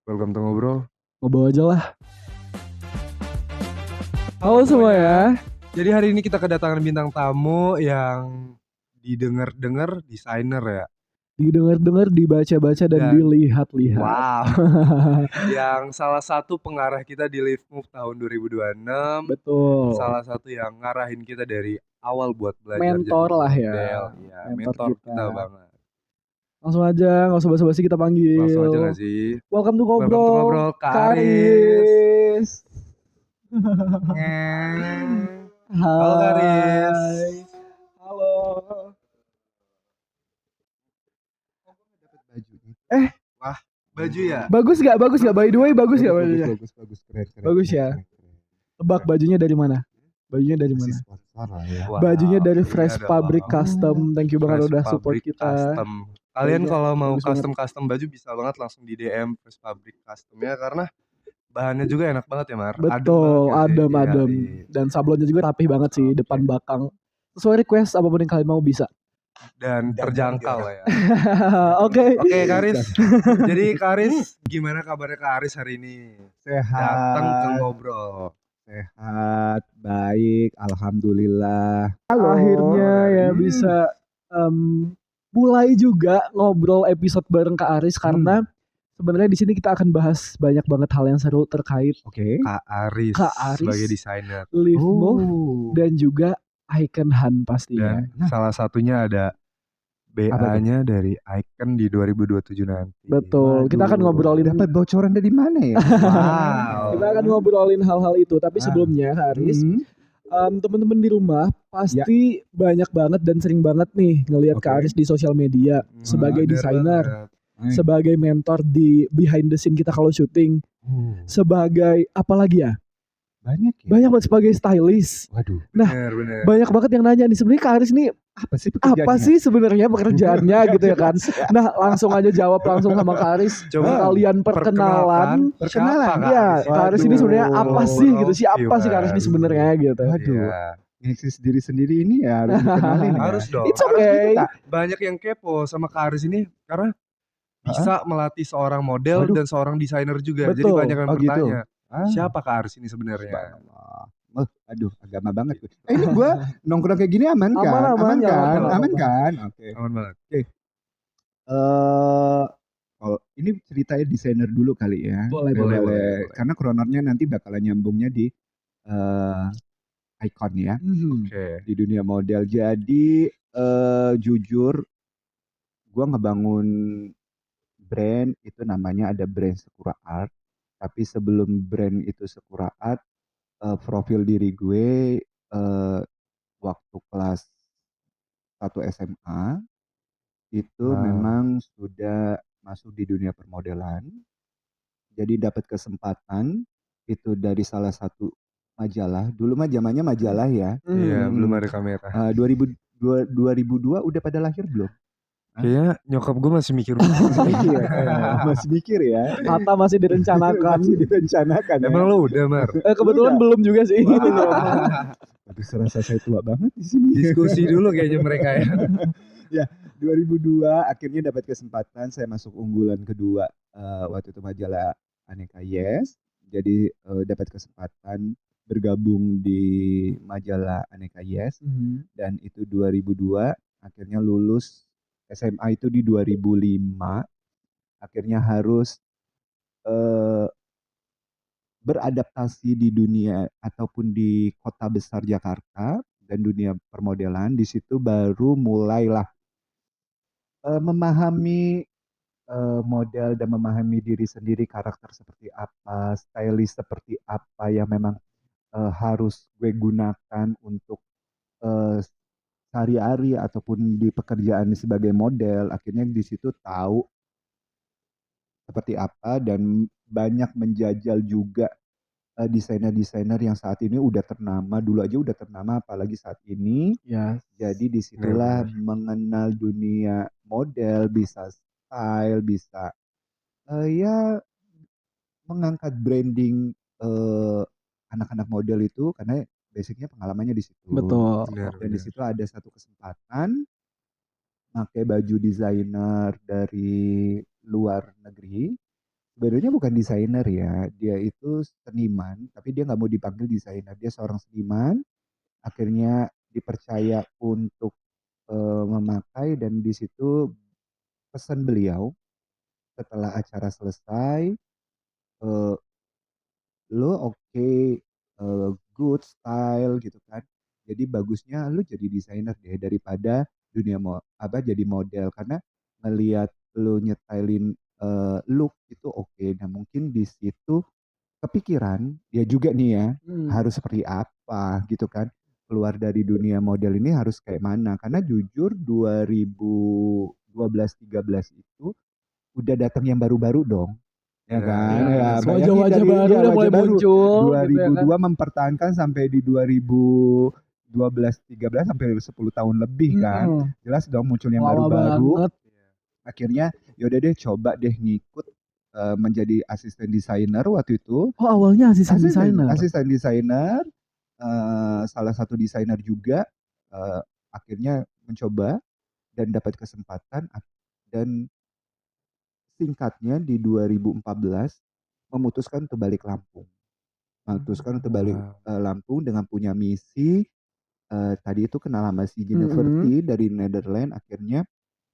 Welcome to ngobrol. Ngobrol aja lah. Halo Halo semua ya. Jadi hari ini kita kedatangan bintang tamu yang didengar-dengar desainer ya. Didengar-dengar, dibaca-baca dan Dan- dilihat-lihat. Wow. Yang salah satu pengarah kita di Live Move tahun 2026. Betul. Salah satu yang ngarahin kita dari awal buat belajar Mentor jadi lah ya. model. Iya, mentor kita banget. Langsung aja, nggak usah basi-basi kita panggil. Langsung aja gak sih? Welcome to Welcome to ngobrol. ngobrol, Kak Karis. Halo Karis. Halo. Baju ya? Bagus nggak? Bagus nggak? By the way, bagus nggak bajunya? Bagus, keren. Bagus ya? Tebak bajunya dari mana? Bajunya dari mana? Masih sponsor lah ya. Wow, Bajunya dari ini Fresh adalah Fabric Custom. Thank you banget Fresh udah support Fabric kita. Custom. Kalian Bajunya kalau mau bagus banget. custom baju bisa banget langsung di DM Fresh Fabric Custom ya, karena bahannya juga enak banget ya Mar. Betul, Adem banget ya. adem. Iya. Dan sablonnya juga rapih banget sih, Oke. depan belakang. Sesuai request apapun yang kalian mau bisa. Dan terjangkau lah ya. Oke. Oke Karis. Jadi Karis, gimana kabarnya Karis hari ini? Datang ke ngobrol. Sehat, baik, alhamdulillah. Akhirnya ya bisa mulai juga ngobrol episode bareng Kak Aris karena sebenarnya di sini kita akan bahas banyak banget hal yang seru terkait Oke. Kak Aris sebagai desainer. Live Move dan juga Icon Han pastinya. Dan salah satunya ada BA-nya dari Icon di 2027 nanti. Betul. Kita akan ngobrolin Dapat bocoran dari mana ya? Wow. Kita akan ngobrolin hal-hal itu. Tapi sebelumnya Kak Aris, teman-teman di rumah pasti banyak banget dan sering banget nih ngelihat Oke. Kak Aris di sosial media sebagai Bener desainer, banget. sebagai mentor di behind the scene kita kalau syuting, sebagai apa lagi ya? Banyak ya. Banyak banget sebagai stylist. Waduh. Bener. Banyak banget yang nanya nih sebenarnya Kak Aris nih Apa sih apa pekerjaannya? sih sebenarnya pekerjaannya gitu ya kan? Nah langsung aja jawab langsung sama Kak Aris. Coba Kalian perkenalan. Perkenalan. Ya, Kak Aris ini sebenarnya apa sih gitu? Siapa sih Kak Aris ini Waduh. sebenarnya gitu? Waduh. Iya. Ngeksis diri sendiri ini ya harus dikenalin ya. Harus dong. It's okay. Banyak yang kepo sama Kak Aris ini karena bisa melatih seorang model Waduh. dan seorang desainer juga. Betul. Jadi banyak yang Oh, gitu. bertanya, siapa Kak Aris ini sebenarnya? Subhanallah. Aduh, agama banget gue. Ini gue nongkrong kayak gini aman kan? Aman kan? ya. Aman kan? Oke. Aman banget. Kalau ini ceritanya desainer dulu kali ya. Boleh. Karena kronornya nanti bakalan nyambungnya di Icon ya. Oke. Di dunia model. Jadi jujur gue ngebangun brand itu namanya ada brand Sakura Art. Tapi sebelum brand itu Sakura Art, profil diri gue waktu kelas 1 SMA itu memang sudah masuk di dunia permodelan. Jadi dapat kesempatan itu dari salah satu majalah. Dulu mah zamannya majalah ya. Iya, belum ada kamera. 2002 udah pada lahir belum? Kayaknya nyokap gue masih mikir. Masih mikir ya. Kata masih direncanakan. Masih direncanakan ya. Emang lo udah Mar? Kebetulan belum juga sih. Tapi serasa saya tua banget di sini. Diskusi dulu kayaknya mereka ya. Ya, 2002 akhirnya dapat kesempatan saya masuk unggulan kedua waktu itu majalah Aneka Yes. Jadi dapat kesempatan bergabung di majalah Aneka Yes dan itu 2002 akhirnya lulus SMA itu di 2005 akhirnya harus beradaptasi di dunia ataupun di kota besar Jakarta dan dunia permodelan. Di situ baru mulailah memahami model dan memahami diri sendiri, karakter seperti apa, stylist seperti apa yang memang harus gue gunakan untuk sehari-hari ataupun di pekerjaan sebagai model. Akhirnya di situ tahu seperti apa dan banyak menjajal juga desainer-desainer yang saat ini udah ternama, dulu aja udah ternama apalagi saat ini. Ya. Jadi disitulah mengenal dunia model, bisa style, bisa ya mengangkat branding anak-anak model itu karena basicnya pengalamannya di situ. Betul. Dan di situ ada satu kesempatan pakai baju desainer dari luar negeri sebenarnya bukan desainer ya, dia itu seniman, tapi dia nggak mau dipanggil desainer. Dia seorang seniman, akhirnya dipercaya untuk memakai dan di situ pesan beliau setelah acara selesai, eh, lo oke, good style gitu kan. Jadi bagusnya lu jadi desainer deh daripada dunia apa jadi model karena melihat lu nyetailin look itu oke. Nah mungkin di situ kepikiran dia juga nih ya harus seperti apa gitu kan. Keluar dari dunia model ini harus kayak mana karena jujur 2012-13 itu udah datang yang baru-baru dong. Ya kan? Ya, Ya, bayangin wajah-wajah dari baru ya, udah wajah mulai baru muncul gitu ya kan. 2002 mempertahankan sampai di 2012-13 sampai 10 tahun lebih kan. Jelas dong muncul yang Lama baru-baru. banget. Akhirnya yaudah deh coba deh ngikut menjadi asisten desainer waktu itu. Oh awalnya asisten desainer. Asisten desainer, salah satu desainer juga akhirnya mencoba dan dapat kesempatan dan singkatnya di 2014 memutuskan untuk balik Lampung. Memutuskan untuk balik Lampung dengan punya misi tadi itu kenal sama si Jennifer T dari Netherlands. Akhirnya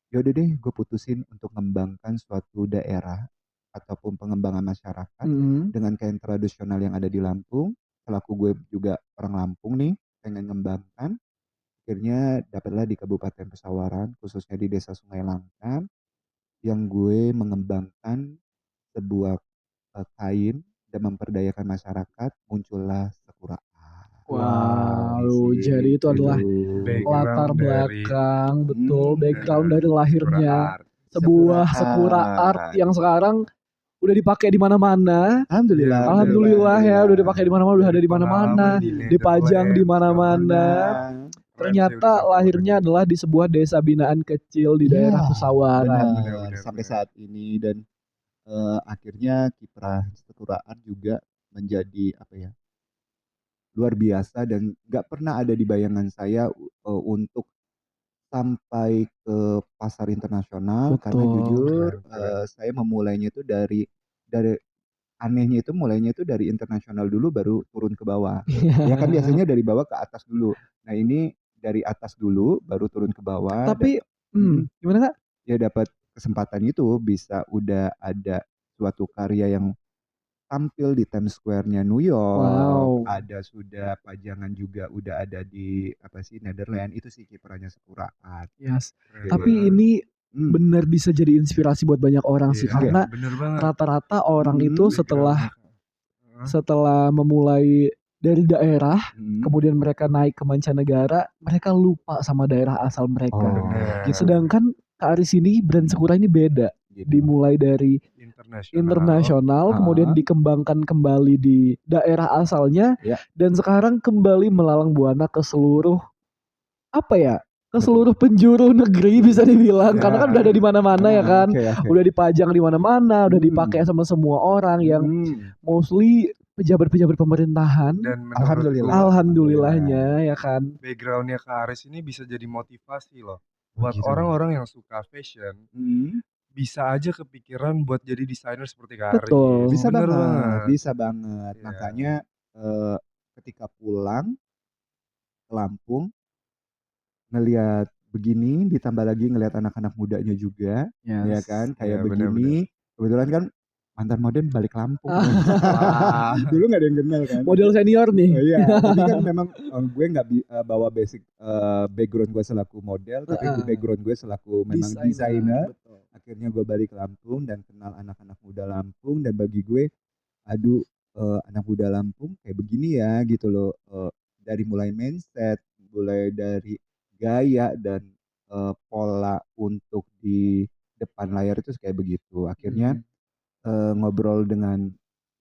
yaudah deh gue putusin untuk mengembangkan suatu daerah ataupun pengembangan masyarakat dengan kain tradisional yang ada di Lampung. Selaku gue juga orang Lampung nih pengen mengembangkan. Akhirnya dapatlah di Kabupaten Pesawaran khususnya di Desa Sungai Langka yang gue mengembangkan sebuah kain dan memperdayakan masyarakat, muncullah Sakura Art. Wow, jadi itu adalah latar belakang, betul, background dari lahirnya sebuah Sakura Art yang sekarang udah dipakai di mana-mana. Alhamdulillah ya, udah dipakai di mana-mana, udah ada di mana-mana, dipajang di mana-mana. Ternyata lahirnya adalah di sebuah desa binaan kecil di daerah Pesawaran. Benar, sampai saat ini dan akhirnya kiprah Sakura Art juga menjadi apa ya luar biasa dan nggak pernah ada di bayangan saya untuk sampai ke pasar internasional. Betul. Karena jujur saya memulainya itu dari anehnya itu mulainya itu dari internasional dulu baru turun ke bawah. Ya kan biasanya dari bawah ke atas dulu. Nah ini dari atas dulu baru turun ke bawah. Tapi gimana Kak? Ya dapat kesempatan itu bisa udah ada suatu karya yang tampil di Times Square-nya New York. Wow. Ada sudah pajangan juga udah ada di apa sih Netherlands. Itu sih kiprahnya Sakura Art. Yes. Tapi ini benar bisa jadi inspirasi buat banyak orang sih karena rata-rata orang itu setelah memulai dari daerah kemudian mereka naik ke mancanegara, mereka lupa sama daerah asal mereka. Sedangkan Kak Aris ini brand Sakura ini beda. Dimulai dari internasional kemudian dikembangkan kembali di daerah asalnya dan sekarang kembali melalang buana ke seluruh ke seluruh penjuru negeri bisa dibilang karena kan udah ada di mana-mana ya kan. Udah dipajang di mana-mana, udah dipakai sama semua orang yang mostly pejabat-pejabat pemerintahan. Dan alhamdulillahnya ya kan. Backgroundnya Kak Aris ini bisa jadi motivasi loh buat orang-orang yang suka fashion. Bisa aja kepikiran buat jadi desainer seperti Kak Aris. Betul. Bisa banget. Makanya ketika pulang ke Lampung ngelihat begini ditambah lagi ngelihat anak-anak mudanya juga ya kan kayak begini kebetulan kan mantan model balik Lampung dulu nggak ada yang kenal kan model senior nih tapi kan memang gue nggak bawa basic background gue selaku model tapi background gue selaku memang desainer. Akhirnya gue balik Lampung dan kenal anak-anak muda Lampung dan bagi gue anak muda Lampung kayak begini ya gitu loh dari mulai mindset mulai dari gaya dan pola untuk di depan layar itu kayak begitu. Akhirnya ngobrol dengan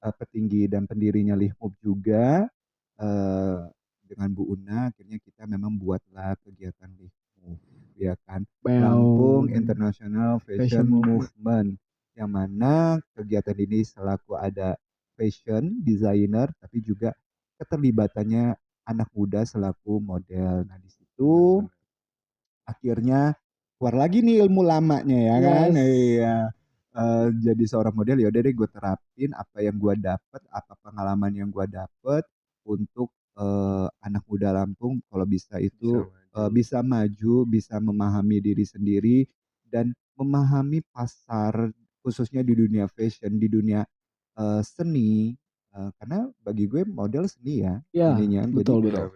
petinggi dan pendirinya Lihmove juga dengan Bu Una. Akhirnya kita memang buatlah kegiatan Lihmove, ya kan. Lampung International Fashion Movement, yang mana kegiatan ini selaku ada fashion designer, tapi juga keterlibatannya anak muda selaku model. Nah di situ akhirnya keluar lagi nih ilmu lamanya ya kan. Iya. jadi seorang model, ya udah deh gue terapin apa yang gue dapet, apa pengalaman yang gue dapet untuk anak muda Lampung kalau bisa itu bisa maju, bisa memahami diri sendiri dan memahami pasar khususnya di dunia fashion, di dunia seni, karena bagi gue model seni ya Ya, ininya. Jadi betul betul.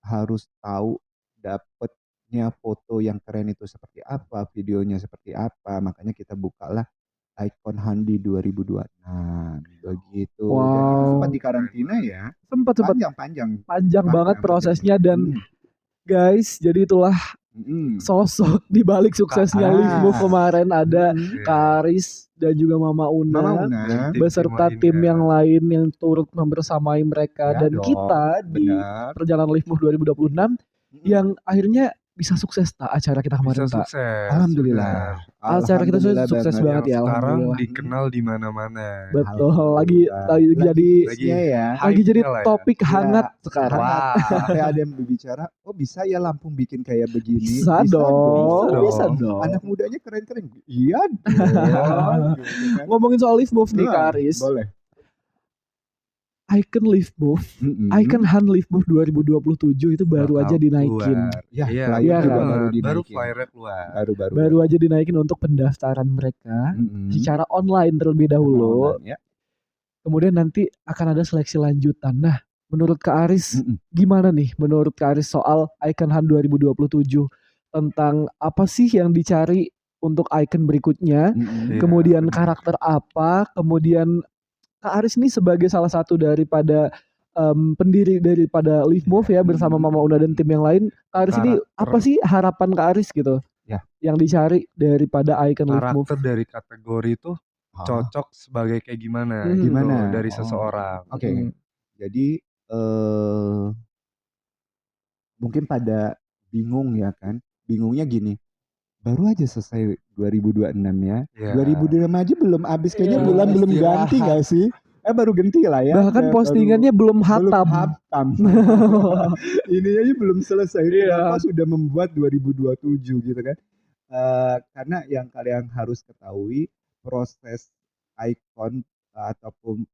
harus tahu dapetnya foto yang keren itu seperti apa, videonya seperti apa. Makanya kita bukalah Icon Handi 2026 begitu. Dan itu sempat Wow. di karantina ya. Sempat Panjang banget prosesnya dan guys, jadi itulah sosok di balik suksesnya Live Move kemarin ada Kak Aris dan juga Mama Una beserta tim yang lain yang turut membersamai mereka dan kita di perjalanan Live Move 2026 yang akhirnya bisa sukses tak acara kita kemarin tak? Alhamdulillah. Acara kita sukses banget ya. Sekarang dikenal di mana-mana. Betul. Lagi jadi topik hangat sekarang. Wah. Kayak ada yang berbicara, oh bisa ya Lampung bikin kayak begini? Bisa dong. Anak mudanya keren-keren. Iya dong. Ngomongin soal Live Move nih Kak Aris. Boleh. Icon Live Move, Icon Han Live Move 2027 itu baru aja dinaikin. Baru flyer keluar. Baru aja dinaikin untuk pendaftaran mereka secara online terlebih dahulu. Kemudian nanti akan ada seleksi lanjutan. Nah, menurut Kak Aris gimana nih? Menurut Kak Aris soal Icon Han 2027 tentang apa sih yang dicari untuk icon berikutnya? Kemudian karakter apa? Kemudian Kak Aris ini sebagai salah satu daripada pendiri daripada Live Move ya bersama Mama Una dan tim yang lain. Kak Aris ini apa sih harapan Kak Aris gitu? Ya. Yang dicari daripada icon Live Move. Karakter dari kategori itu cocok sebagai kayak gimana? Gimana dari seseorang? Oke. Jadi mungkin pada bingung ya kan? Bingungnya gini. Baru aja selesai 2026 ya. 2026 aja belum habis kayaknya bulan belum ganti gak sih? Baru ganti lah ya. Bahkan postingannya belum hatam. Ini aja belum selesai. Kenapa sudah membuat 2027 gitu kan? Karena yang kalian harus ketahui proses icon ataupun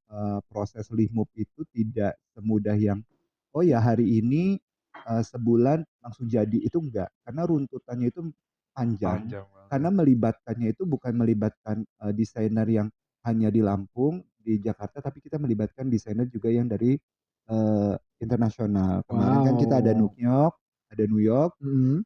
proses Live Move itu tidak semudah yang oh ya hari ini sebulan langsung jadi, itu enggak. Karena runtutannya itu panjang karena melibatkannya itu bukan melibatkan desainer yang hanya di Lampung, di Jakarta, tapi kita melibatkan desainer juga yang dari internasional. Kemarin kan kita ada New York,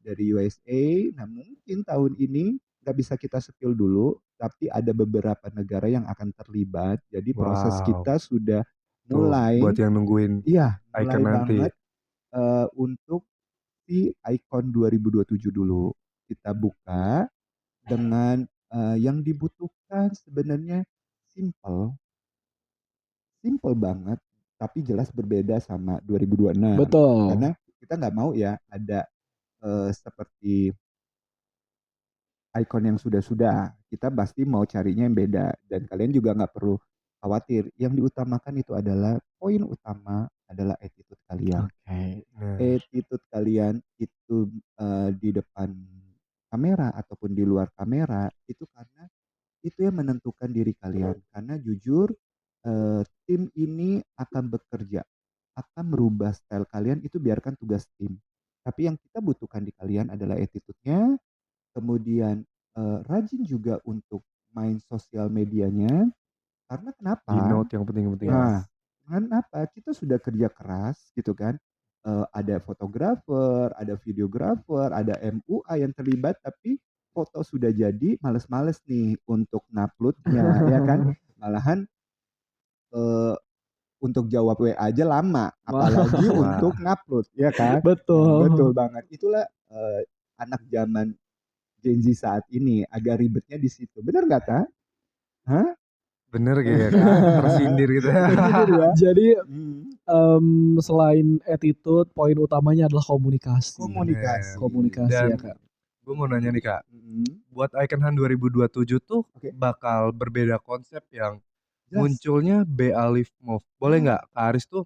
dari USA. Nah mungkin tahun ini nggak bisa kita spill dulu, tapi ada beberapa negara yang akan terlibat. Jadi proses kita sudah mulai. Buat yang nungguin icon nanti. Untuk si Icon 2027 dulu. Kita buka dengan yang dibutuhkan sebenarnya simple banget, tapi jelas berbeda sama 2026. Betul. Karena kita nggak mau ya ada seperti icon yang sudah-sudah. Kita pasti mau carinya yang beda dan kalian juga nggak perlu khawatir. Yang diutamakan itu adalah poin utama adalah attitude kalian. Attitude kalian itu di depan kamera ataupun di luar kamera itu karena itu yang menentukan diri kalian. Karena jujur tim ini akan bekerja, akan merubah style kalian, itu biarkan tugas tim. Tapi yang kita butuhkan di kalian adalah attitude-nya, kemudian rajin juga untuk main sosial medianya. Karena kenapa? Di note yang penting-penting. Nah, kenapa? Kita sudah kerja keras gitu kan. Ada fotografer, ada videografer, ada MUA yang terlibat, tapi foto sudah jadi, males-males nih untuk nguploadnya, ya kan? Malahan untuk jawab WA aja lama, apalagi untuk ngupload, ya kan? Betul banget. Itulah anak zaman Gen Z saat ini, agak ribetnya di situ. Bener nggak, Ta? Hah? Bener gitu ya, tersindir gitu ya. Jadi selain attitude, poin utamanya adalah komunikasi. Komunikasi dan ya Kak. Gue mau nanya nih Kak, buat Icon Han 2027 tuh bakal berbeda konsep yang munculnya BA Live Move. Boleh nggak Kak Aris tuh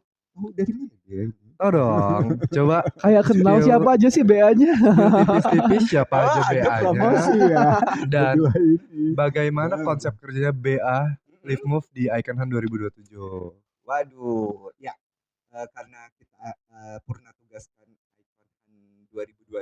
dari mana dia? Tahu dong. Coba Kayak kenal spill siapa aja sih BA-nya. tipis-tipis siapa aja ada BA-nya promosi ya. dan Berdua ini. bagaimana konsep kerjanya BA Live Move di Icon Hunt 2027. Waduh, ya karena kita purna tugaskan Icon Hunt 2026,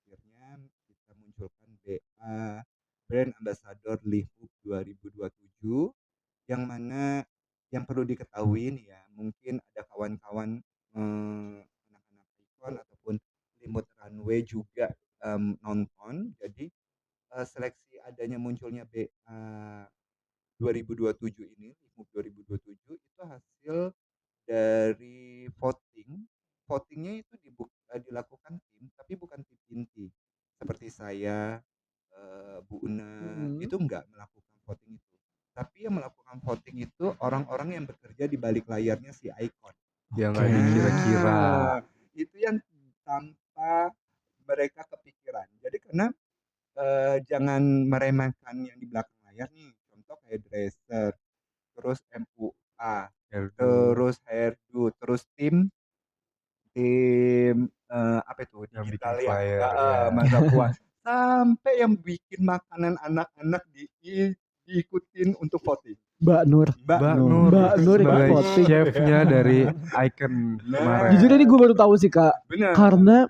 akhirnya kita munculkan BA Brand Ambassador Live Move 2027, yang mana yang perlu diketahui nih ya, mungkin ada kawan-kawan anak-anak Icon ataupun Limut Runway juga nonton. Jadi seleksi adanya munculnya BA 2027 ini, Move 2027 itu hasil dari voting. Votingnya itu dilakukan tim, tapi bukan tim inti. Seperti saya, Bu Una, itu enggak melakukan voting itu. Tapi yang melakukan voting itu orang-orang yang bekerja di balik layarnya si Icon. Yang nggak dikira-kira. Itu yang tanpa mereka kepikiran. Jadi karena jangan meremehkan yang di belakang layar nih. Contoh kayak dresser, terus MUA, terus hairdo, terus tim apa itu Yang bikin digital ya, flyer, ya. masa puas. Sampai yang bikin makanan anak-anak diikutin untuk voting. Mbak Nur sebagai voting. chefnya dari Icon kemarin. Jujur ini gue baru tahu sih Kak. Benar. Karena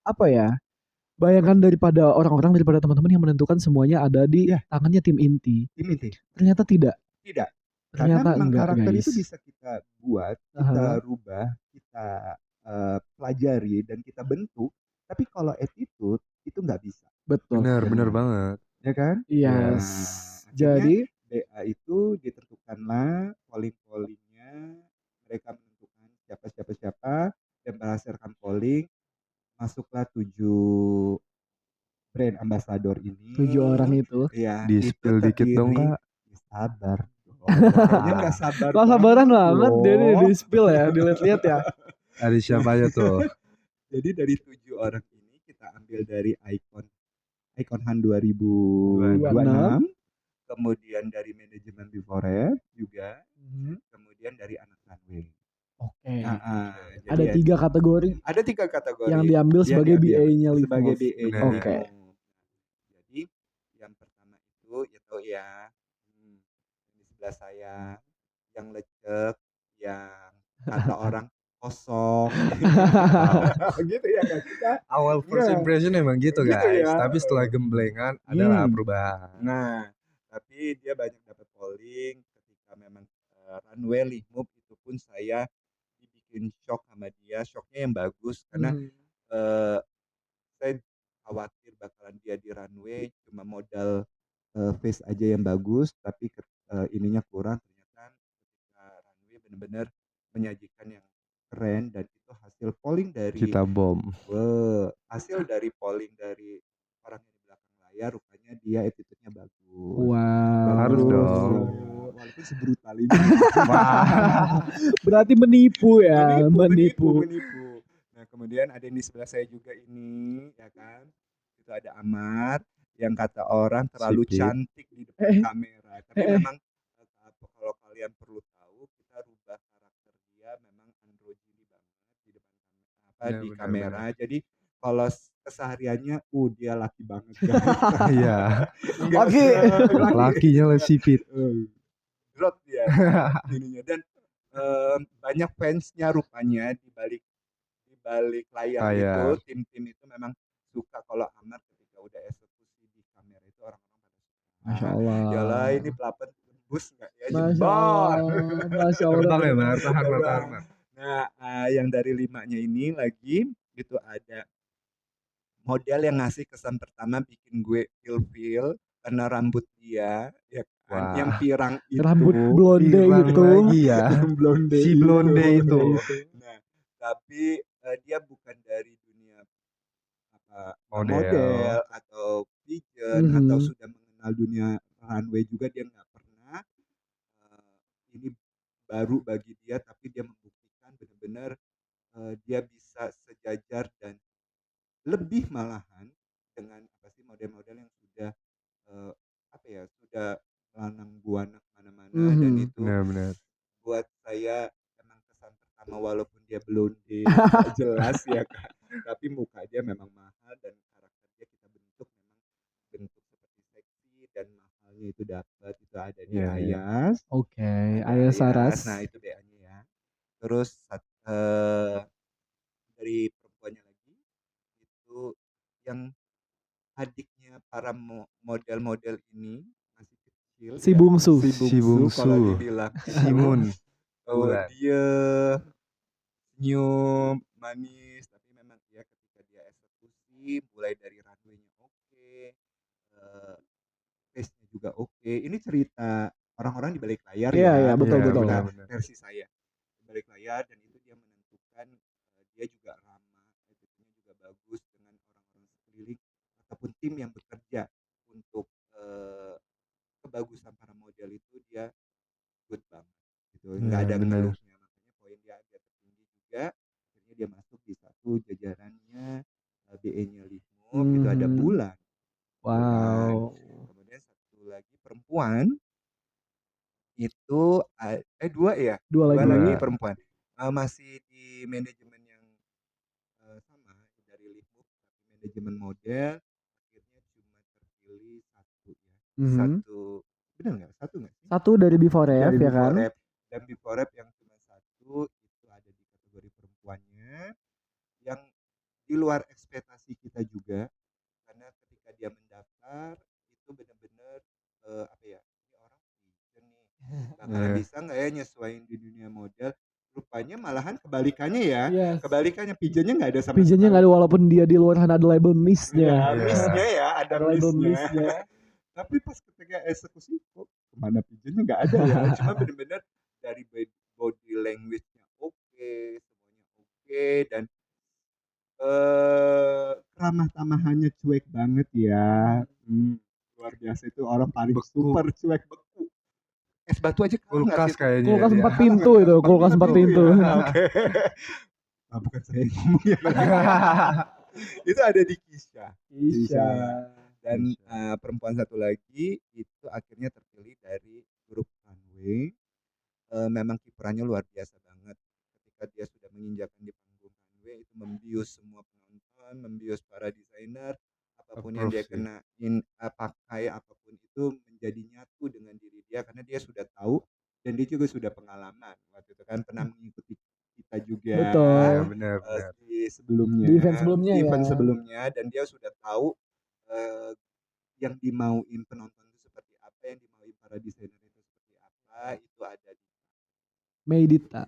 apa ya? Bayangkan daripada teman-teman yang menentukan semuanya ada di tangannya tim inti. Tim inti. Ternyata tidak. Karena memang enggak, karakter guys. itu bisa kita buat, kita rubah, kita pelajari dan kita bentuk. Tapi kalau attitude itu nggak bisa. Betul. Benar banget. Ya kan? Yes. Nah, jadi BA itu ditentukanlah polling-pollingnya, mereka menentukan siapa dan berdasarkan polling masuklah 7 brand ambassador ini. 7 orang itu. Iya. Di spill dikit dong Kak. Sabar. Kayaknya nggak sabar. Gak sabaran banget dia nih di spill ya, dilihat-lihat ya. Dari siapa aja tuh? Jadi dari 7 orang ini kita ambil dari Icon Hunt 2026, kemudian dari manajemen Before juga, kemudian dari anak runway. Oke. Ada 3 kategori. Ada 3 kategori yang diambil sebagai BA-nya Live sebagai Move. BA-nya. Oke. Jadi yang pertama itu ya tahu ya, di sebelah saya yang lecek, yang kata orang kosong. Gitu ya kan kita. Awal first impression emang gitu Gitu guys, ya. tapi setelah gemblengan adalah perubahan. Nah, tapi dia banyak dapat polling ketika memang runway Live Move itu pun saya dibikin shock sama dia, shocknya yang bagus karena saya khawatir bakalan dia di runway cuma modal face aja yang bagus, tapi ininya kurang. Ternyata ketika runway benar-benar menyajikan yang keren dan itu hasil polling dari Kita bom. Hasil dari polling dari orang yang di belakang layar, rupanya dia attitude-nya bagus. Wow. Harus dong. Walaupun sebrutal ini. Berarti menipu ya, menipu. Nah, kemudian ada yang di sebelah saya juga ini, ya kan? Itu ada Amar yang kata orang terlalu cantik di depan kamera. Tapi memang kalau kalian perlu tahu, kita rubah karakter dia memang androgyny banget di depan di kamera. Jadi kalau kesehariannya dia laki banget kan. Iya. Laki. Lakinya sipit. Drop dia ininya dan banyak fansnya rupanya di balik layar itu, tim-tim itu memang suka kalau Amar ketika udah eksekusi di kamera itu orang-orang pada suka. Masya Allah. Yalah ini pelapon tembus nggak ya? Masya Allah. Terbang ya Mar, tahan Mar. Nah, yang dari 5-nya ini lagi itu ada model yang ngasih kesan pertama bikin gue feel karena rambut dia ya kan, yang pirang itu, rambut blonde itu lagi ya. Si blonde itu. Nah, tapi dia bukan dari dunia model atau pigeon atau sudah mengenal dunia runway juga, dia nggak pernah. Ini baru bagi dia, tapi dia membuktikan benar-benar dia bisa sejajar dan lebih malahan dengan model-model yang sudah sudah melanang buana kemana-mana dan itu benar. buat saya emang kesan pertama sama walaupun dia blonde nggak jelas ya kan, tapi muka dia memang mahal dan karakter dia kita bentuk memang bentuk seperti seksi dan mahalnya itu dapat itu ada di Ayas. Oke, Ada Ayas Saras. Nah itu BA-nya ya. Terus dari perempuannya lagi itu yang adiknya para model-model ini masih kecil Si ya. bungsu. Si bungsu kalau dibilang Simun. dia senyum manis tapi memang ya ketika dia eksekusi mulai dari runway-nya oke, pace-nya juga oke. Ini cerita orang-orang di balik layar Iya, ya. iya, betul, betul. Bukan versi saya. Di balik layar dan itu dia menentukan dia juga ramah, attitude-nya juga bagus dengan orang-orang sekeliling ataupun tim yang bekerja untuk kebagusan para model itu dia good banget gitu. Nggak ada ngeluhnya makanya poin dia agak tertinggi juga. Akhirnya dia masuk di satu jajarannya BE-nya Lihmuk itu ada Bulan. Wow. Kemudian satu lagi perempuan itu dua ya, Dua lagi lagi. perempuan. Masih di manajemen yang sama dari Lihmuk tapi manajemen model akhirnya cuma terpilih satu ya. Satu benar nggak? Satu nggak sih? Satu dari Before Rap ya kan? Dan Before Rap yang cuma satu itu ada di kategori perempuannya yang di luar ekspektasi kita juga karena ketika dia mendaftar itu benar-benar apa ya ini orang vision nih bakalan bisa nggak ya nyesuaiin di dunia model, rupanya malahan kebalikannya ya. Kebalikannya pigeonnya nggak ada sama pigeonnya nggak ada walaupun dia di luar sana ada label Miss-nya. Miss-nya ya ada label Miss-nya. Tapi pas ketika eksekusi kok kemana pigeonnya nggak ada ya, cuma benar-benar dari body language-nya oke, semuanya oke dan ramah-tamahannya cuek banget ya. Luar biasa itu orang paling super cuek beku. Es batu aja kulkas kayaknya. Kulkas 4 pintu itu, kulkas 4 pintu. Oke. Nah, bukan saya yang ngomong ya. Itu ada di Kisha. Dan perempuan satu lagi itu akhirnya terpilih dari grup Runway. Memang kiprahnya luar biasa banget. Ketika dia sudah menginjakan di panggung Runway itu membius semua penonton, membius para desainer, apapun yang dia kenain pakai apapun itu menjadi nyatu dengan diri dia karena dia sudah tahu dan dia juga sudah pengalaman waktu itu kan pernah mengikuti kita juga. Betul. Benar. Di sebelumnya. Di event sebelumnya dan dia sudah tahu yang dimauin penonton itu seperti apa, yang dimauin para desainer itu seperti apa, itu ada di Meidita.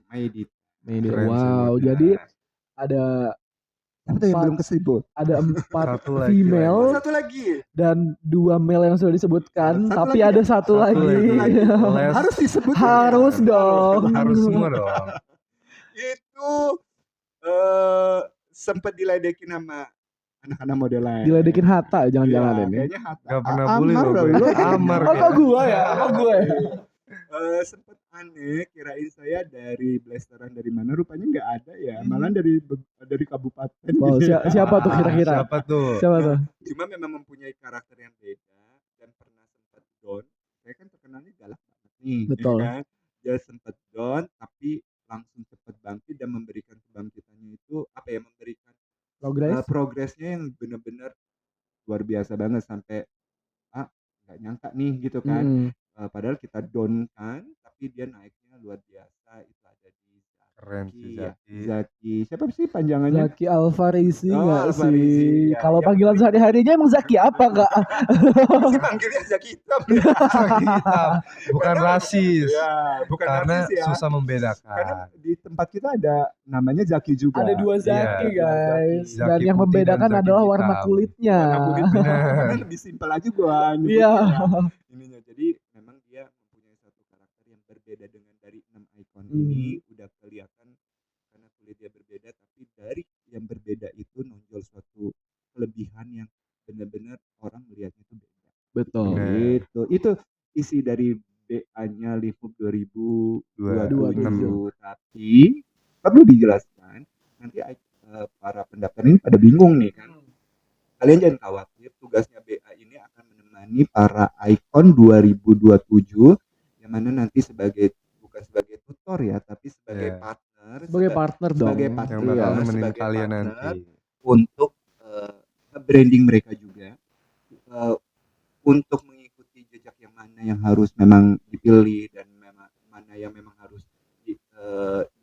Wow, jadi ada yang belum kesebut. Ada 4 female, satu lagi dan 2 male yang sudah disebutkan, tapi ada satu lagi. Harus disebut. Harus dong. Harus semua dong. Itu sempat diledekin sama anak-anak model lain. Diledekin Hatta, jangan-jangan ini. Kayaknya Hatta. Gak pernah bully loh. Amar. Apa gue ya? Sempet aneh, kirain saya dari blasteran dari mana, rupanya nggak ada ya, malah dari kabupaten. Wow, siapa tuh kira-kira? Siapa tuh? Cuma memang mempunyai karakter yang beda dan pernah sempat down. Saya kan terkenalnya galak banget nih. Betul. Ya kan? Dia sempat down tapi langsung cepat bangkit dan memberikan kebangkitannya itu apa ya, memberikan progresnya yang benar-benar luar biasa banget sampai nggak nyangka nih gitu kan. Padahal kita down kan tapi dia naiknya luar biasa. Itu ada di keren sih Zaki. Siapa sih panjangannya? Zaki Alfarisi nggak sih? Kalau panggilan sehari-harinya emang Zaki apa nggak? Panggilnya Zaki hitam. Bukan rasis. Ya, bukan karena rasis ya. Susah membedakan. Karena di tempat kita ada namanya Zaki juga. Ada 2 Zaki guys. Zaki dan yang membedakan adalah warna kulitnya. Karena lebih simpel aja gua. Iya. Ininya. Jadi memang dia mempunyai satu karakter yang berbeda dengan dari 6 ikon ini. Udah kelihatan karena kulit dia berbeda, tapi dari yang berbeda itu nonjol suatu kelebihan yang benar-benar orang melihatnya itu beda. Betul. Itu isi dari BA-nya Lihmuk 2027. Tapi perlu dijelaskan nanti para pendaftar ini pada bingung nih kan. Kalian jangan khawatir, tugasnya BA ini akan menemani para ikon 2027 yang mana nanti bukan sebagai tutor ya, tapi sebagai partner sebagai partner dong. sebagai partner, yang bakal nemenin sebagai kalian partner nanti. untuk branding mereka juga, untuk mengikuti jejak yang mana yang harus memang dipilih dan memang mana yang memang harus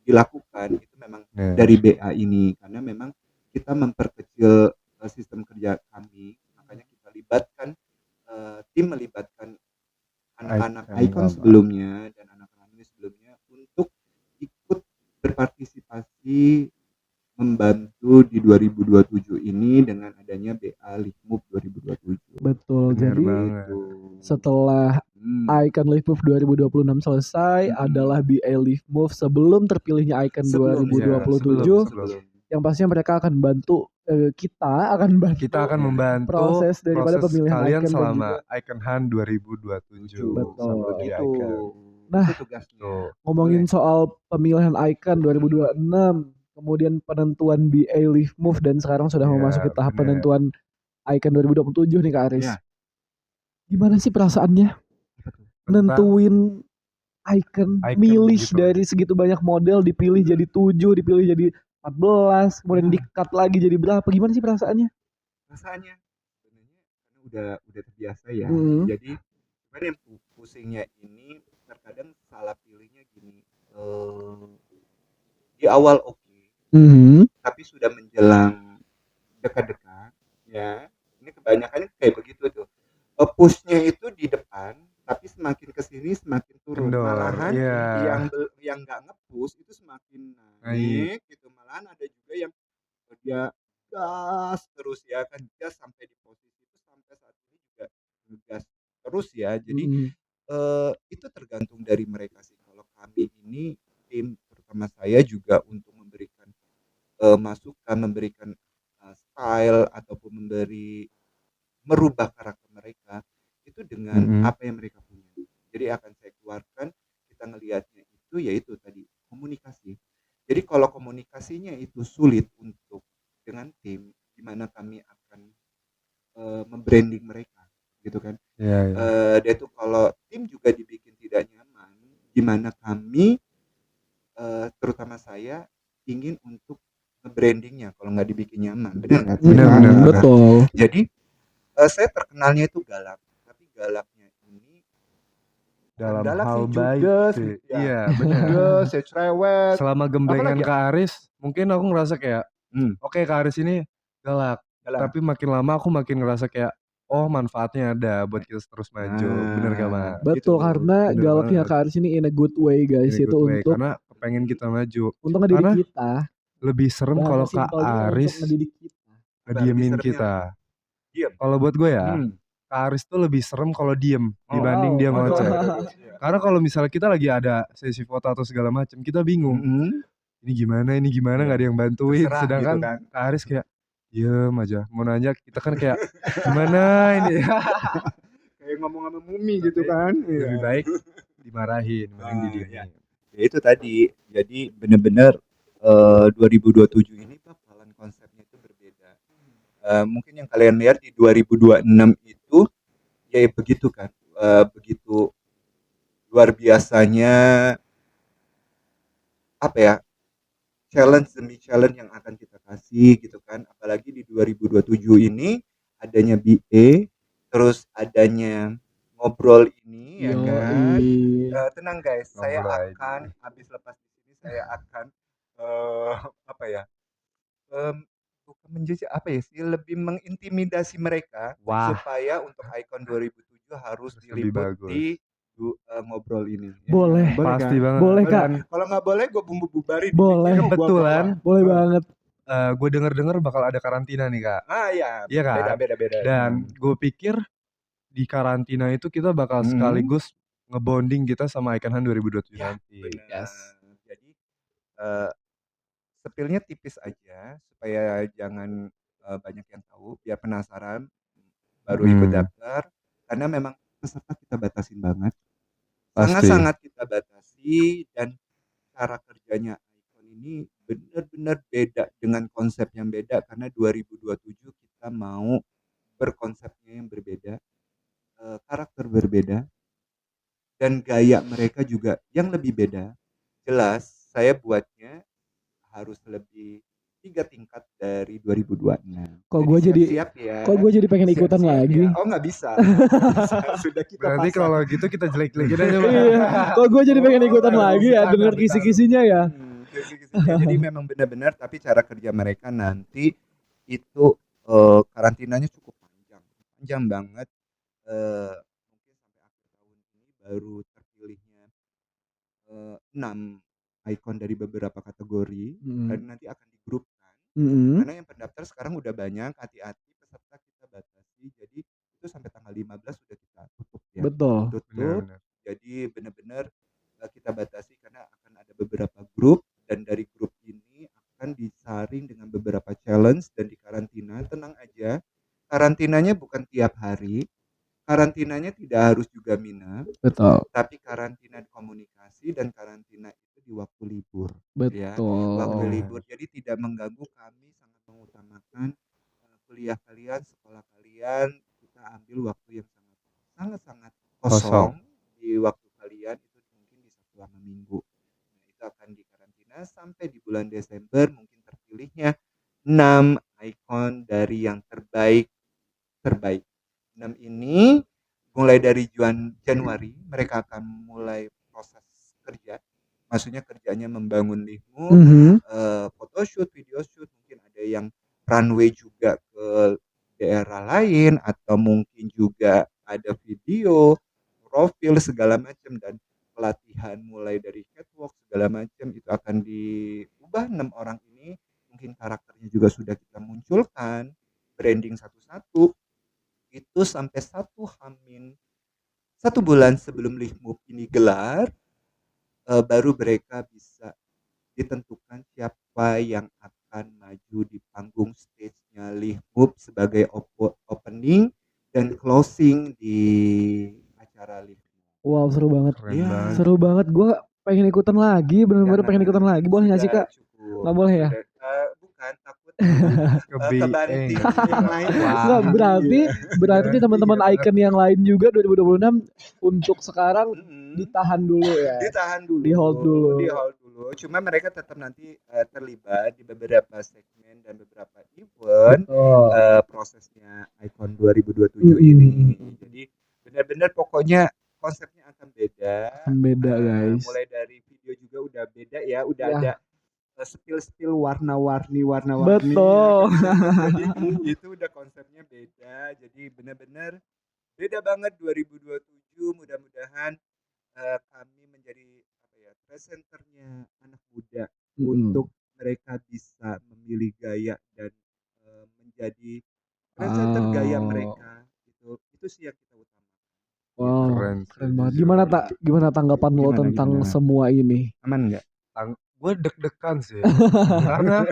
dilakukan, itu memang dari BA ini, karena memang kita memperkecil sistem kerja kami, makanya kita libatkan tim melibatkan anak-anak Icon sebelumnya dan anak kami sebelumnya untuk ikut berpartisipasi membantu di 2027 ini dengan adanya BA Live Move 2027. Betul. Bener Jadi banget. setelah Icon Live Move 2026 selesai, adalah BA Live Move sebelum terpilihnya Icon 2027. Sebelum. Yang pastinya mereka akan bantu kita akan membantu proses daripada pemilihan kalian Icon selama Icon Hunt 2027. Betul. Itu. Nah, itu tugasnya. ngomongin soal pemilihan Icon 2026, kemudian penentuan BA Live Move, dan sekarang sudah memasuki tahap penentuan Icon 2027 nih Kak Aris. Gimana sih perasaannya nentuin Icon milih gitu. Dari segitu banyak model, dipilih jadi 7, dipilih jadi 14, kemudian di-cut lagi jadi berapa? Gimana sih perasaannya? Sebenarnya karena udah terbiasa ya. Jadi sebenarnya yang pusingnya ini terkadang salah pilihnya gini. Di awal tapi sudah menjelang dekat-dekat ya. Ini kebanyakan kayak begitu tuh. Push-nya itu di depan, tapi semakin kesini semakin turun. Malahan yang nggak nge-push itu semakin naik gitu. Malahan ada juga yang dia gas terus ya kan, gas sampai di posisi itu sampai saat ini juga gas terus ya. Jadi itu tergantung dari mereka sih. Kalau kami ini tim, terutama saya juga, untuk memberikan masukan, memberikan style ataupun merubah karakter mereka itu dengan apa yang mereka punya. Jadi akan saya keluarkan, kita ngelihatnya itu yaitu tadi komunikasi. Jadi kalau komunikasinya itu sulit untuk dengan tim, gimana kami akan membranding mereka gitu kan. Dia tuh kalau tim juga dibikin tidak nyaman, gimana kami terutama saya ingin untuk nge-brandingnya kalau nggak dibikin nyaman. Benar. Betul. Jadi saya terkenalnya itu galak, tapi galaknya ini dalam galak hal sih, baik judes, sih. gitu ya. Iya, benar. Saya cerewet. Selama gemblengan Kak Aris, mungkin aku ngerasa kayak oke, Kak Aris ini galak. Tapi makin lama aku makin ngerasa kayak manfaatnya ada buat kita terus maju. Bener gak, Mas? Betul, karena galaknya Kak Aris ini in a good way, guys. Itu untuk karena pengen kita maju. Untuk ngedidik kita. Lebih serem kalau Kak Aris ngediemin kita. Kalau buat gue ya, Kak Aris tuh lebih serem kalau diem dibanding dia ngoceh. Karena kalau misalnya kita lagi ada sesi foto atau segala macam, kita bingung. Ini gimana nggak ada yang bantuin. Sedangkan gitu kan. Kak Aris kayak diem aja. Mau nanya kita kan kayak gimana ini. Kayak ngomong sama mumi gitu kan. Lebih baik dimarahin, mending didiemin. Ya itu tadi. Jadi benar-benar 2027 ini bakalan konsepnya itu berbeda. Mungkin yang kalian lihat di 2026 itu ya begitu kan, begitu luar biasanya apa ya, challenge demi challenge yang akan kita kasih gitu kan. Apalagi di 2027 ini adanya BA, terus adanya ngobrol ini ya kan. Tenang guys, saya akan habis lepas di sini saya akan apa ya, bukan menjajah apa ya sih, lebih mengintimidasi mereka supaya untuk Icon 2007 harus diliput di ngobrol ini. Boleh. Pasti kan? banget. Boleh Kak. Kalau nggak boleh gue bubarin. Boleh. Kebetulan. Boleh banget. Gue denger bakal ada karantina nih Kak. Iya kan. Beda. Dan gue pikir di karantina itu kita bakal sekaligus ngebonding kita sama Icon Hunt 2027 nanti. Yes. Jadi spillnya tipis aja supaya jangan banyak yang tahu, biar penasaran baru ikut daftar, karena memang peserta kita batasin banget. Sangat-sangat kita batasi, dan cara kerjanya Icon ini benar-benar beda dengan konsep yang beda, karena 2027 kita mau berkonsepnya yang berbeda, karakter berbeda, dan gaya mereka juga yang lebih beda. Jelas saya buatnya harus lebih 3 tingkat dari 2026. Kok Jadi gue jadi siap-siap ya. kok gue jadi pengen ikutan Siap-siap lagi. ya. Oh nggak bisa. Nggak bisa. Sudah kita Berarti pasang. kalau gitu kita jelek-jelekin aja Bang. Iya, kok gue jadi pengen ikutan Oh, lagi ya bercanda, denger bercanda. kisi-kisinya ya. Kisi-kisinya. Jadi memang benar-benar tapi cara kerja mereka nanti itu karantinanya cukup panjang. Panjang banget. Mungkin sampai akhir tahun ini baru terpilihnya 6 ikon dari beberapa kategori dan nanti akan digrupkan. Karena yang pendaftar sekarang udah banyak, hati-hati peserta kita batasi. Jadi itu sampai tanggal 15 sudah kita tutup ya. Betul. Tutup. Benar-benar. Jadi benar-benar kita batasi karena akan ada beberapa grup dan dari grup ini akan disaring dengan beberapa challenge dan dikarantina. Tenang aja, karantinanya bukan tiap hari. Karantinanya tidak harus juga minat, Betul. tapi karantina komunikasi dan karantina itu di waktu libur. Ya, Betul. waktu libur. Jadi tidak mengganggu, kami sangat mengutamakan kuliah kalian, sekolah kalian, kita ambil waktu yang sangat kosong di waktu kalian itu mungkin di Sabtu sama Minggu. Nah, itu akan dikarantina sampai di bulan Desember mungkin terpilihnya 6 ikon dari yang terbaik. 6 ini mulai dari Januari mereka akan mulai proses kerja. Maksudnya kerjanya membangun liftmu, photoshoot, video shoot, mungkin ada yang runway juga ke daerah lain atau mungkin juga ada video, profil segala macam dan pelatihan mulai dari catwalk segala macam itu akan diubah. 6 orang ini mungkin karakternya juga sudah kita munculkan, branding satu-satu. Itu sampai 1 bulan sebelum Live Move ini gelar, baru mereka bisa ditentukan siapa yang akan maju di panggung stage-nya Live Move sebagai opening dan closing di acara Live Move. Wow, seru banget. Iya. Seru banget. Gue pengen ikutan lagi, bener-bener pengen ikutan lagi. Boleh nggak sih Kak? Nggak boleh ya? Bukan, takut Kebanting yang lain. Nggak, berarti teman-teman icon yang lain juga 2026 untuk sekarang ditahan dulu ya. Di hold dulu. Cuma mereka tetap nanti terlibat di beberapa segmen dan beberapa event prosesnya Icon 2027 ini. Jadi benar-benar pokoknya konsepnya akan beda. Guys. Mulai dari video juga udah beda ya, udah ada spill warna-warni. Betul. Jadi itu udah konsepnya beda. Jadi benar-benar beda banget 2027. Mudah-mudahan kami menjadi presenternya anak muda untuk mereka bisa memilih gaya dan menjadi presenter gaya mereka. Itu sih yang kita utamakan. Wow, keren banget. Gimana tanggapan lo tentang semua ini? Aman nggak? Gue deg-degan sih karena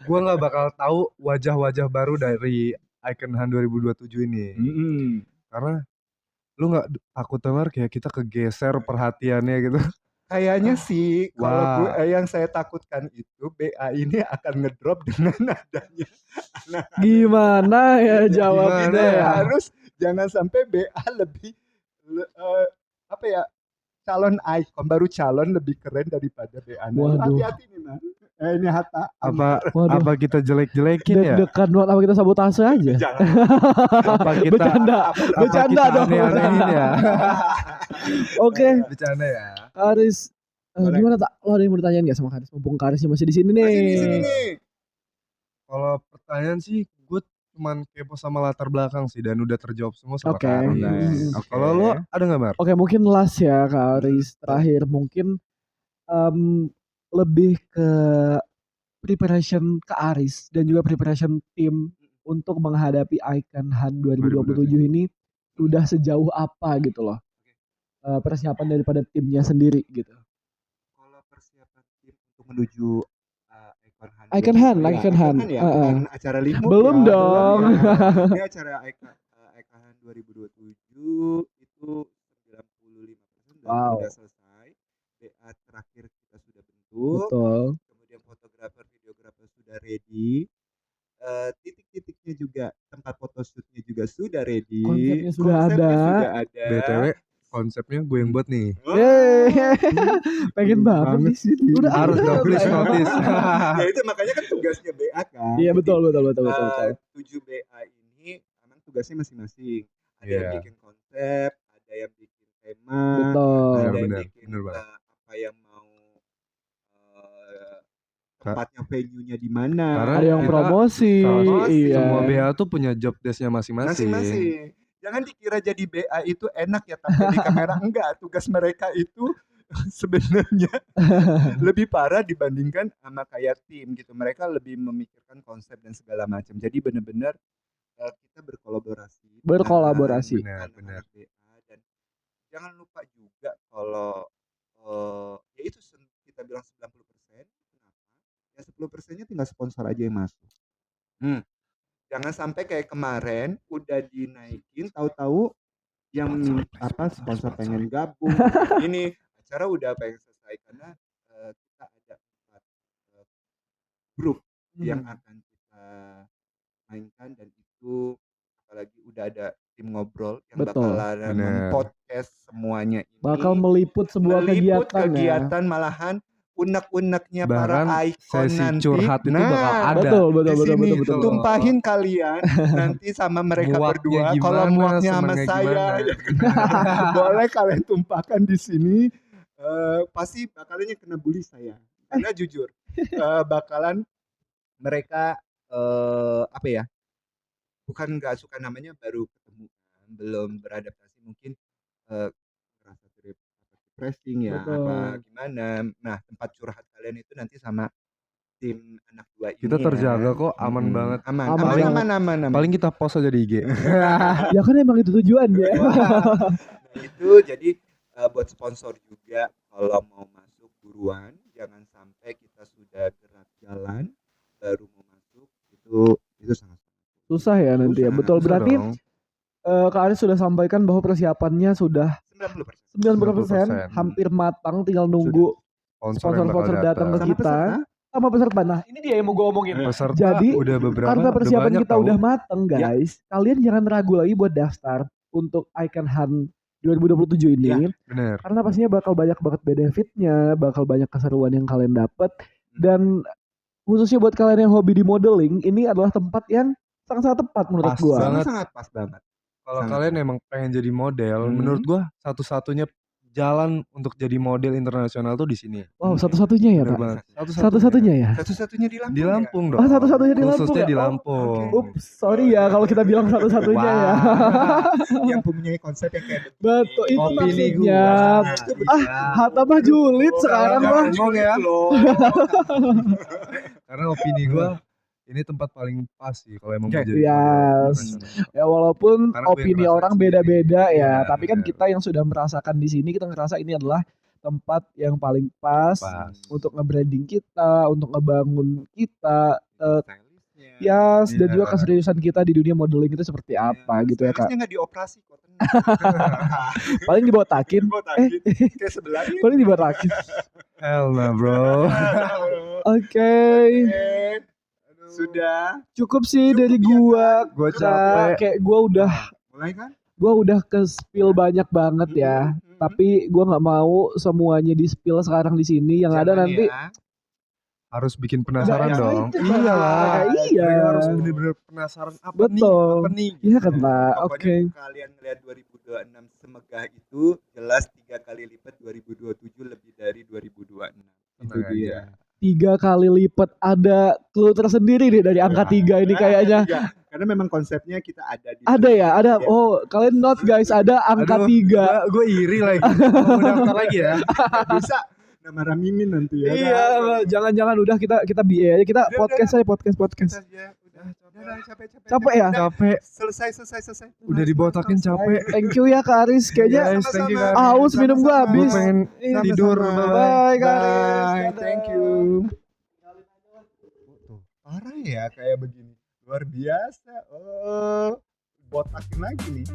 gue nggak bakal tahu wajah-wajah baru dari Icon Han 2027 ini. Karena lu nggak takut dengar kayak kita kegeser perhatiannya gitu? Kayaknya sih kalau gue yang saya takutkan itu BA ini akan ngedrop dengan nadanya. Gimana ya jawabnya ya? Harus jangan sampai BA lebih calon icon baru calon lebih keren daripada BA. Hati-hati nih man. Ini Hatta. Apa kita jelek-jelekin ya? Deg-degan banget, apa kita sabotase aja? Jangan. Apa kita bercanda dong. Aneh-anehin ya? Oke. Bercanda ya. Karis, gimana tak? Lo ada yang mau ditanyain nggak sama Karis? Mumpung Karisnya masih di sini nih. Masih di sini nih. Kalau pertanyaan sih, gue cuman kepo sama latar belakang sih dan udah terjawab semua sama Karis. Kalau lo ada nggak Mar? Oke, mungkin last ya Karis. Terakhir mungkin lebih ke preparation ke Aris dan juga preparation tim untuk menghadapi Icon Han 2027 ini sudah sejauh apa gitu loh persiapan daripada timnya sendiri gitu. Kalau persiapan tim untuk menuju Icon Han ya, bukan acara Limu belum ya, dong. Ini acara Icon Han 2027 itu 95% sudah selesai. BA terakhir kita sudah bentuk. Betul. Kemudian fotografer, videografer sudah ready. Titik-titiknya juga, tempat photoshootnya juga sudah ready. Konsepnya sudah ada. BTW konsepnya gue yang buat nih. Pengen banget sih. Udah Harus dong, please notice. Ya itu makanya kan tugasnya BA kan. Iya betul. 7 BA ini memang tugasnya masing-masing. Ada yang bikin konsep, ada yang bikin tema, ada yang bikin apa yang mau tempatnya, venue-nya di mana. Karena ada yang promosi. Iya. Semua BA tuh punya job desk-nya masing-masing. Jangan dikira jadi BA itu enak ya tampil di kamera. Enggak, tugas mereka itu sebenarnya lebih parah dibandingkan sama kayak tim gitu. Mereka lebih memikirkan konsep dan segala macam. Jadi benar-benar kita berkolaborasi. Benar. Dan jangan lupa juga kalau ya itu kita bilang 90%. Kenapa? Ya 10%-nya tinggal sponsor aja yang masuk. Jangan sampai kayak kemarin udah dinaikin, tahu-tahu yang sponsor pengen gabung. Ini acara udah pengen selesai karena kita ada 4 grup yang akan kita mainkan, dan itu apalagi udah ada tim ngobrol yang bakalan podcast semuanya ini. Bakal meliput sebuah kegiatan malahan unek-uneknya para ikon nanti. Curhat itu bakal ada. Betul. Tumpahin kalian nanti sama mereka berdua. Kalau muaknya sama saya, boleh kalian tumpahkan di sini. Pasti bakalannya kena bully saya. Karena jujur, bakalan mereka bukan nggak suka namanya, baru ketemu, belum beradaptasi, mungkin merasa depressing ya. Apa gimana. Nah, tempat curhat kalian itu nanti sama tim anak 2 ini. Kita terjaga kok, aman banget. Aman. Paling kita post aja di IG. Ya kan emang itu tujuannya. Nah, itu jadi buat sponsor juga, kalau mau masuk buruan, jangan sampai kita sudah gerak jalan baru mau masuk, itu sangat susah ya nanti ya. Betul, berarti Kak Aris sudah sampaikan bahwa persiapannya sudah 90% hampir matang, tinggal nunggu sponsor-sponsor datang ke kita sama peserta. Nah, ini dia yang mau gue omongin. Jadi udah beberapa, karena persiapan kita udah matang, guys, kalian jangan ragu lagi buat daftar untuk Icon Hunt 2027 ini. Bener. Karena pastinya bakal banyak banget benefitnya, bakal banyak keseruan yang kalian dapat, dan khususnya buat kalian yang hobi di modeling, ini adalah tempat yang sangat-sangat tepat menurut gue. Sangat pas banget. Kalau kalian emang pengen jadi model, menurut gue satu-satunya jalan untuk jadi model internasional tuh di sini. Wow, satu-satunya ya, Pak? Satu-satunya ya? Satu-satunya di Lampung. Di Lampung dong. Satu-satunya di Lampung. Khususnya di Lampung. Ups, sorry ya kalau kita bilang satu-satunya ya. Yang mempunyai konsep yang kayak betul, itu opini maksudnya. Hatta mah julid sekarang mah. Ya. Karena opini gue, ini tempat paling pas sih kalau emang jadi. Ya walaupun karena opini orang beda-beda ya, tapi kan bener. kita yang sudah merasakan di sini, kita ngerasa ini adalah tempat yang paling pas untuk nge-branding kita, untuk ngebangun kita, dan juga keseriusan kita di dunia modeling itu seperti apa gitu ya, Kak. Stylistnya nggak dioperasi kok. Paling dibotakin. Kayak sebelah ini. Paling dibotakin. Hell nah bro. Oke. Sudah cukup sih dari gua capek. Kayak gua udah mulai kan? Gua udah ke-spill banyak banget ya. Tapi gua nggak mau semuanya di-spill sekarang di sini. Yang ada nanti harus bikin penasaran dong. Iyalah. Iya. Harus bener-bener penasaran apa nih? Iya kan, Pak. Oke. Kalian ngeliat 2026 semegah itu jelas 3 kali lipat 2027 lebih dari 2026. Itu dia. 3 kali lipat, ada clue tersendiri nih dari angka 3 ini kayaknya. Karena memang konsepnya kita ada di. Ada. Oh, kalian note guys, ada angka 3. Gue iri lagi. Mau daftar lagi ya. Bisa nama Ramimin nanti ya. Iya, jangan udah kita BA aja, kita podcast. Udah capek ya? Capek. Selesai. Udah dibotakin capek. Thank you ya Kak Aris, kayaknya haus minum gua habis. Gue pengen tidur. Bye Kak Aris. Thank you. Parah ya kayak begini. Luar biasa. Botakin lagi nih.